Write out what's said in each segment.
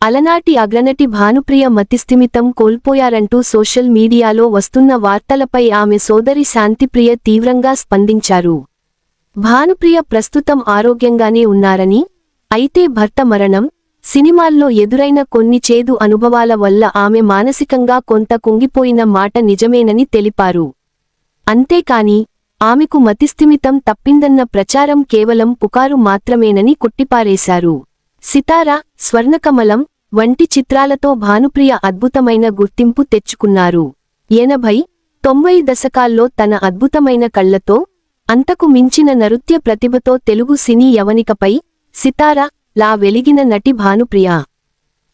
అలనాటి అగ్రనటి భానుప్రియ మతిస్థిమితం కోల్పోయారంటూ సోషల్ మీడియాలో వస్తున్న వార్తలపై ఆమె సోదరి శాంతిప్రియ తీవ్రంగా స్పందించారు. భానుప్రియ ప్రస్తుతం ఆరోగ్యంగానే ఉన్నారని, అయితే భర్త మరణం, సినిమాల్లో ఎదురైన కొన్ని చేదు అనుభవాల వల్ల ఆమె మానసికంగా కొంత కుంగిపోయిన మాట నిజమేనని తెలిపారు. అంతేకాని ఆమెకు మతిస్థిమితం తప్పిందన్న ప్రచారం కేవలం పుకారు మాత్రమేనని కొట్టిపారేశారు. సితార, స్వర్ణకమలం వంటి చిత్రాలతో భానుప్రియ అద్భుతమైన గుర్తింపు తెచ్చుకున్నారు. 80-90 దశకాల్లో తన అద్భుతమైన కళ్లతో, అంతకు మించిన నృత్య ప్రతిభతో తెలుగు సినీ యవనికపై సితార లా వెలిగిన నటి భానుప్రియ.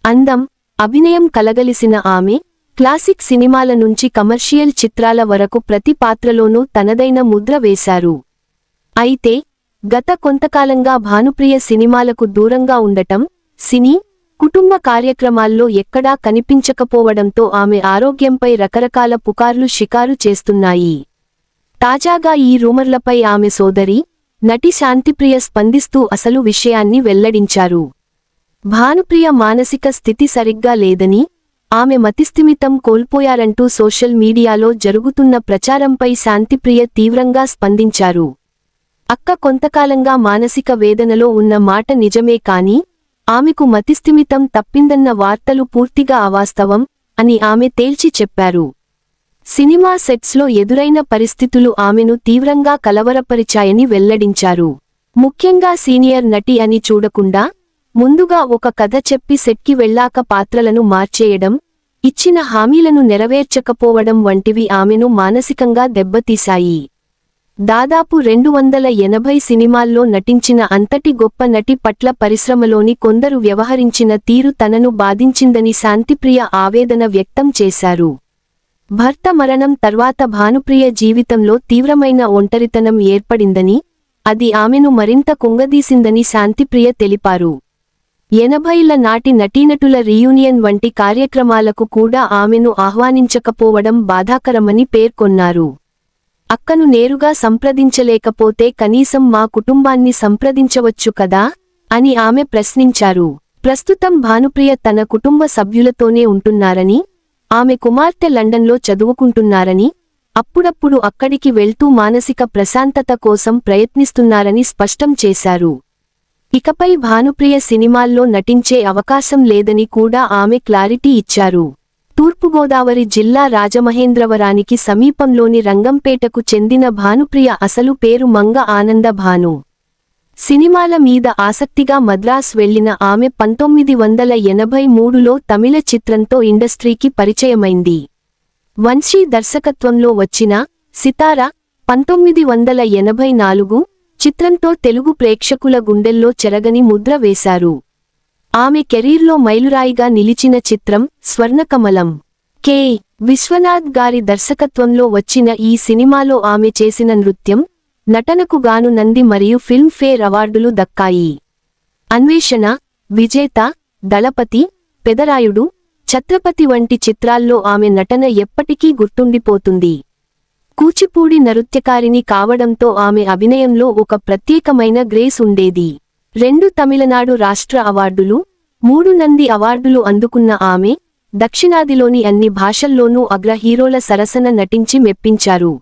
అందం, అభినయం కలగలిసిన ఆమె క్లాసిక్ సినిమాల నుంచి కమర్షియల్ చిత్రాల వరకు ప్రతి పాత్రలోనూ తనదైన ముద్ర వేశారు. అయితే గత కొంతకాలంగా భానుప్రియ సినిమాలకు దూరంగా ఉండటం, సినీ, కుటుంబ కార్యక్రమాల్లో ఎక్కడా కనిపించకపోవడంతో ఆమె ఆరోగ్యంపై రకరకాల పుకార్లు షికారు చేస్తున్నాయి. తాజాగా ఈ రూమర్లపై ఆమె సోదరి, నటి శాంతిప్రియ స్పందిస్తూ అసలు విషయాన్ని వెల్లడించారు. భానుప్రియ మానసిక స్థితి సరిగ్గా లేదని, ఆమె మతిస్థిమితం కోల్పోయారంటూ సోషల్ మీడియాలో జరుగుతున్న ప్రచారంపై శాంతిప్రియ తీవ్రంగా స్పందించారు. అక్క కొంతకాలంగా మానసిక వేదనలో ఉన్న మాట నిజమే కానీ, ఆమెకు మతిస్థిమితం తప్పిందన్న వార్తలు పూర్తిగా అవాస్తవం అని ఆమె తేల్చి చెప్పారు. సినిమా సెట్స్లో ఎదురైన పరిస్థితులు ఆమెను తీవ్రంగా కలవరపరిచాయని వెల్లడించారు. ముఖ్యంగా సీనియర్ నటి అని చూడకుండా, ముందుగా ఒక కథ చెప్పి సెట్కి వెళ్లాక పాత్రలను మార్చేయడం, ఇచ్చిన హామీలను నెరవేర్చకపోవడం వంటివి ఆమెను మానసికంగా దెబ్బతీశాయి. దాదాపు 280 సినిమాల్లో నటించిన అంతటి గొప్ప నటి పట్ల పరిశ్రమలోని కొందరు వ్యవహరించిన తీరు తనను బాధించిందని శాంతిప్రియ ఆవేదన వ్యక్తం చేశారు. భర్త మరణం తర్వాత భానుప్రియ జీవితంలో తీవ్రమైన ఒంటరితనం ఏర్పడిందని, అది ఆమెను మరింత కుంగదీసిందని శాంతిప్రియ తెలిపారు. 80ల నాటి నటీనటుల రీయూనియన్ వంటి కార్యక్రమాలకు కూడా ఆమెను ఆహ్వానించకపోవడం బాధాకరమని పేర్కొన్నారు. అక్కను నేరుగా సంప్రదించలేకపోతే కనీసం మా కుటుంబాన్ని సంప్రదించవచ్చు కదా అని ఆమె ప్రశ్నించారు. ప్రస్తుతం భానుప్రియ తన కుటుంబ సభ్యులతోనే ఉంటున్నారని, ఆమె కుమార్తె లండన్లో చదువుకుంటున్నారని, అప్పుడప్పుడు అక్కడికి వెళ్తూ మానసిక ప్రశాంతత కోసం ప్రయత్నిస్తున్నారని స్పష్టం చేశారు. ఇకపై భానుప్రియ సినిమాల్లో నటించే అవకాశం లేదని కూడా ఆమె క్లారిటీ ఇచ్చారు. తూర్పుగోదావరి జిల్లా రాజమహేంద్రవరానికి సమీపంలోని రంగంపేటకు చెందిన భానుప్రియ అసలు పేరు మంగ ఆనంద భాను. సినిమాల మీద ఆసక్తిగా మద్రాస్ వెళ్లిన ఆమె 1983లో తమిళ చిత్రంతో ఇండస్ట్రీకి పరిచయమైంది. వంశీ దర్శకత్వంలో వచ్చిన సితార 1984 చిత్రంతో తెలుగు ప్రేక్షకుల గుండెల్లో చెరగని ముద్ర వేశారు. ఆమె కెరీర్లో మైలురాయిగా నిలిచిన చిత్రం స్వర్ణకమలం. కె. విశ్వనాథ్ గారి దర్శకత్వంలో వచ్చిన ఈ సినిమాలో ఆమె చేసిన నృత్యం, నటనకు గాను నంది మరియు ఫిల్మ్ ఫేర్ అవార్డులు దక్కాయి. అన్వేషణ, విజేత, దళపతి, పెదరాయుడు, ఛత్రపతి వంటి చిత్రాల్లో ఆమె నటన ఎప్పటికీ గుర్తుండిపోతుంది. కూచిపూడి నృత్యకారిణి కావడంతో ఆమె అభినయంలో ఒక ప్రత్యేకమైన గ్రేస్ ఉండేది. 2 తమిళనాడు రాష్ట్ర అవార్డులు, 3 నంది అవార్డులు అందుకున్న ఆమె, దక్షిణాదిలోని అన్ని భాషల్లోనూ అగ్ర హీరోల సరసన నటించి మెప్పించారు.